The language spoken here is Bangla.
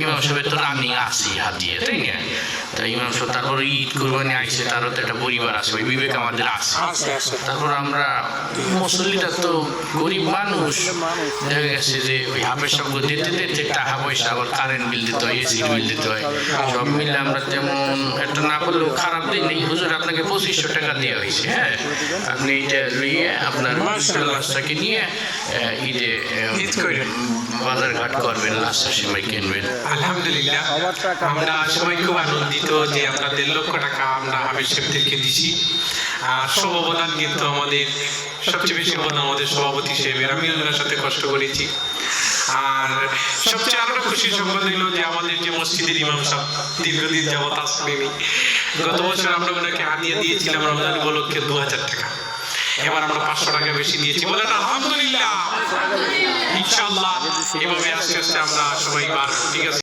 ইমাম সাহেবের তো রানিং আছি হাত দিয়ে, তাই না? তাই ইমাম সাহেব তারপর ঈদ কুরবানি আইছে, তারও তো একটা পরিবার আছে, ওই বিবেক আমাদের আছে। তারপর আমরা মুসল্লিটা তো গরিব মানুষ, দেখা গেছে যে ওই হাফের সব দিতে দিতে টাকা পয়সা, আবার কারেন্ট বিল দিতে হয়, এসির বিল দিতে হয়, সব মিলে আমরা তেমন একটা না করলেও খারাপ দিন নেই। হুজুর আপনাকে 2500 টাকা দেওয়া হয়েছে, হ্যাঁ, আপনি এটা নিয়ে আপনার লাশটাকে নিয়ে ঈদে বাজার ঘাট করবেন, লাশটা সেমাই কিনবেন। আলহামদুলিল্লাহ, আমরা সবাই খুব আনন্দিত যে আমরা 1.5 লক্ষ টাকা আমরা হাফেজ সাহেবদেরকে দিছি। আর সভাবদান কিন্তু আমাদের সবচেয়ে বেশি অবদান আমাদের সভাপতি সাহেবের, আমি ওনার সাথে কষ্ট করেছি। আর সবচেয়ে আরো খুশি সংবাদ হলো যে আমাদের যে মসজিদের ইমাম সাহেব দীর্ঘদিন যাবত আসলেনি, গত বছর আমরা ওনাকে হাদিয়া দিয়েছিলাম রমজান উপলক্ষে 2000 টাকা, এবার আমরা 500 টাকা বেশি দিয়েছি। বলেন আলহামদুলিল্লাহ। ইনশাআল্লাহ এভাবে আস্তে আস্তে আমরা সবাই পারবো, ঠিক আছে।